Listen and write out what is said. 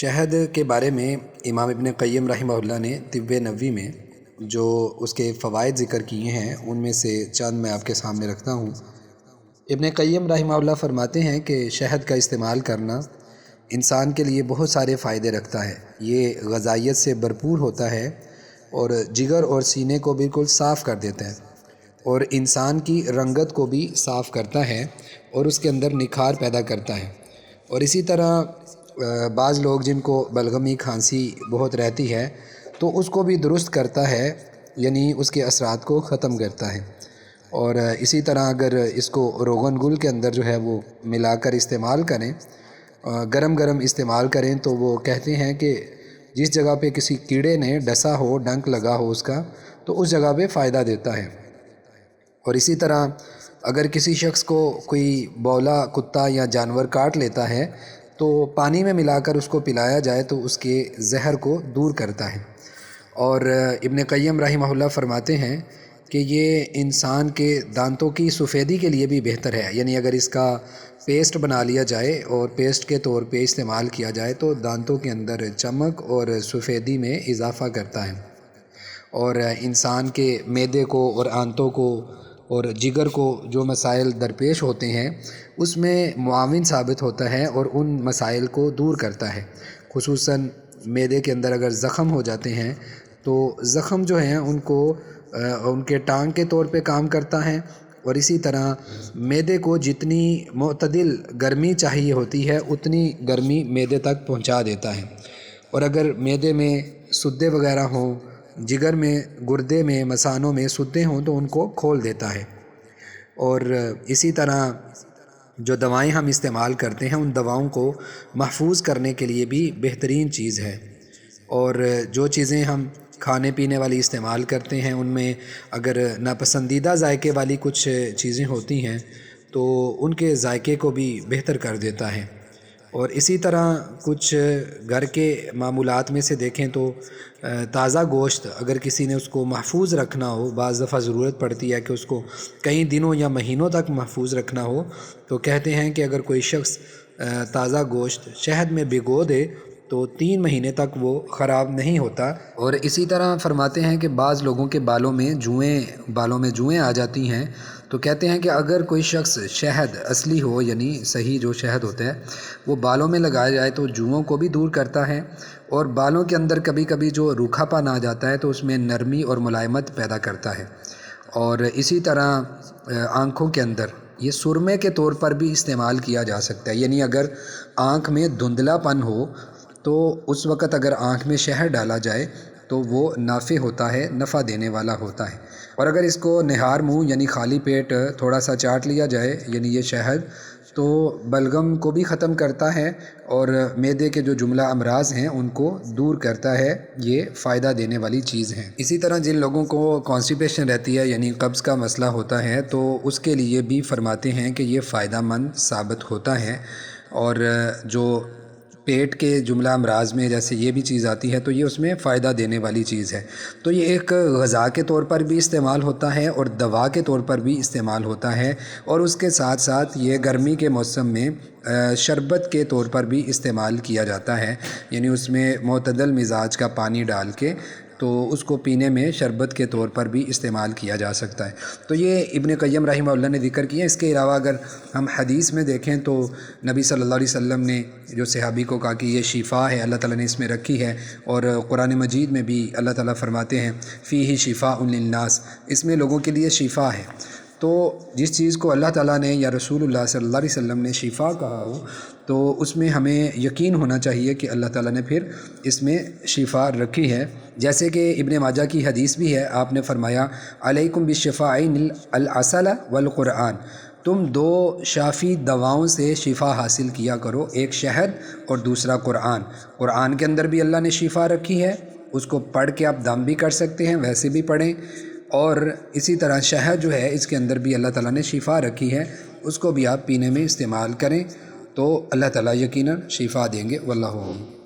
شہد کے بارے میں امام ابن قیم رحمہ اللہ نے طب نبوی میں جو اس کے فوائد ذکر کیے ہیں ان میں سے چند میں آپ کے سامنے رکھتا ہوں۔ ابن قیم رحمہ اللہ فرماتے ہیں کہ شہد کا استعمال کرنا انسان کے لیے بہت سارے فائدے رکھتا ہے۔ یہ غذائیت سے بھرپور ہوتا ہے اور جگر اور سینے کو بالکل صاف کر دیتا ہے اور انسان کی رنگت کو بھی صاف کرتا ہے اور اس کے اندر نکھار پیدا کرتا ہے۔ اور اسی طرح بعض لوگ جن کو بلغمی کھانسی بہت رہتی ہے تو اس کو بھی درست کرتا ہے، یعنی اس کے اثرات کو ختم کرتا ہے۔ اور اسی طرح اگر اس کو روغن گل کے اندر جو ہے وہ ملا کر استعمال کریں، گرم گرم استعمال کریں، تو وہ کہتے ہیں کہ جس جگہ پہ کسی کیڑے نے ڈسا ہو، ڈنک لگا ہو اس کا، تو اس جگہ پہ فائدہ دیتا ہے۔ اور اسی طرح اگر کسی شخص کو کوئی بولا کتا یا جانور کاٹ لیتا ہے تو پانی میں ملا کر اس کو پلایا جائے تو اس کے زہر کو دور کرتا ہے۔ اور ابن قیم رحمہ اللہ فرماتے ہیں کہ یہ انسان کے دانتوں کی سفیدی کے لیے بھی بہتر ہے، یعنی اگر اس کا پیسٹ بنا لیا جائے اور پیسٹ کے طور پہ استعمال کیا جائے تو دانتوں کے اندر چمک اور سفیدی میں اضافہ کرتا ہے، اور انسان کے معدے کو اور آنتوں کو اور جگر کو جو مسائل درپیش ہوتے ہیں اس میں معاون ثابت ہوتا ہے اور ان مسائل کو دور کرتا ہے۔ خصوصاً معدے کے اندر اگر زخم ہو جاتے ہیں تو زخم جو ہیں ان کو ان کے ٹانگ کے طور پہ کام کرتا ہے، اور اسی طرح معدے کو جتنی معتدل گرمی چاہیے ہوتی ہے اتنی گرمی معدے تک پہنچا دیتا ہے۔ اور اگر معدے میں سدے وغیرہ ہوں، جگر میں، گردے میں، مثانوں میں سدے ہوں تو ان کو کھول دیتا ہے۔ اور اسی طرح جو دوائیں ہم استعمال کرتے ہیں ان دواؤں کو محفوظ کرنے کے لیے بھی بہترین چیز ہے۔ اور جو چیزیں ہم کھانے پینے والی استعمال کرتے ہیں ان میں اگر ناپسندیدہ ذائقے والی کچھ چیزیں ہوتی ہیں تو ان کے ذائقے کو بھی بہتر کر دیتا ہے۔ اور اسی طرح کچھ گھر کے معمولات میں سے دیکھیں تو تازہ گوشت اگر کسی نے اس کو محفوظ رکھنا ہو، بعض دفعہ ضرورت پڑتی ہے کہ اس کو کئی دنوں یا مہینوں تک محفوظ رکھنا ہو، تو کہتے ہیں کہ اگر کوئی شخص تازہ گوشت شہد میں بھگو دے تو 3 مہینے تک وہ خراب نہیں ہوتا۔ اور اسی طرح فرماتے ہیں کہ بعض لوگوں کے بالوں میں جوئیں آ جاتی ہیں، تو کہتے ہیں کہ اگر کوئی شخص شہد اصلی ہو، یعنی صحیح جو شہد ہوتا ہے وہ بالوں میں لگایا جائے تو جوؤں کو بھی دور کرتا ہے، اور بالوں کے اندر کبھی کبھی جو روکھا پن آ جاتا ہے تو اس میں نرمی اور ملائمت پیدا کرتا ہے۔ اور اسی طرح آنکھوں کے اندر یہ سرمے کے طور پر بھی استعمال کیا جا سکتا ہے، یعنی اگر آنکھ میں دھندلا پن ہو تو اس وقت اگر آنکھ میں شہد ڈالا جائے تو وہ نافع ہوتا ہے، نفع دینے والا ہوتا ہے۔ اور اگر اس کو نہار منہ یعنی خالی پیٹ تھوڑا سا چاٹ لیا جائے، یعنی یہ شہد، تو بلغم کو بھی ختم کرتا ہے اور معدے کے جو جملہ امراض ہیں ان کو دور کرتا ہے۔ یہ فائدہ دینے والی چیز ہے۔ اسی طرح جن لوگوں کو کانسٹیپیشن رہتی ہے، یعنی قبض کا مسئلہ ہوتا ہے، تو اس کے لیے بھی فرماتے ہیں کہ یہ فائدہ مند ثابت ہوتا ہے۔ اور جو پیٹ کے جملہ امراض میں جیسے یہ بھی چیز آتی ہے تو یہ اس میں فائدہ دینے والی چیز ہے۔ تو یہ ایک غذا کے طور پر بھی استعمال ہوتا ہے اور دوا کے طور پر بھی استعمال ہوتا ہے، اور اس کے ساتھ ساتھ یہ گرمی کے موسم میں شربت کے طور پر بھی استعمال کیا جاتا ہے، یعنی اس میں معتدل مزاج کا پانی ڈال کے تو اس کو پینے میں شربت کے طور پر بھی استعمال کیا جا سکتا ہے۔ تو یہ ابن قیم رحمہ اللہ نے ذکر کیا۔ اس کے علاوہ اگر ہم حدیث میں دیکھیں تو نبی صلی اللہ علیہ وسلم نے جو صحابی کو کہا کہ یہ شفا ہے، اللہ تعالیٰ نے اس میں رکھی ہے، اور قرآن مجید میں بھی اللہ تعالیٰ فرماتے ہیں فیہ شفاء للناس، اس میں لوگوں کے لیے شفا ہے۔ تو جس چیز کو اللہ تعالیٰ نے یا رسول اللہ صلی اللہ علیہ وسلم نے شفا کہا ہو تو اس میں ہمیں یقین ہونا چاہیے کہ اللہ تعالیٰ نے پھر اس میں شفا رکھی ہے۔ جیسے کہ ابن ماجہ کی حدیث بھی ہے، آپ نے فرمایا علیکم بالشفاءین العسل والقرآن، تم 2 شافی دواؤں سے شفا حاصل کیا کرو، ایک شہد اور دوسرا قرآن۔ قرآن کے اندر بھی اللہ نے شفا رکھی ہے، اس کو پڑھ کے آپ دم بھی کر سکتے ہیں، ویسے بھی پڑھیں، اور اسی طرح شہد جو ہے اس کے اندر بھی اللہ تعالیٰ نے شفا رکھی ہے، اس کو بھی آپ پینے میں استعمال کریں تو اللہ تعالیٰ یقیناً شفا دیں گے۔ واللہ اعلم۔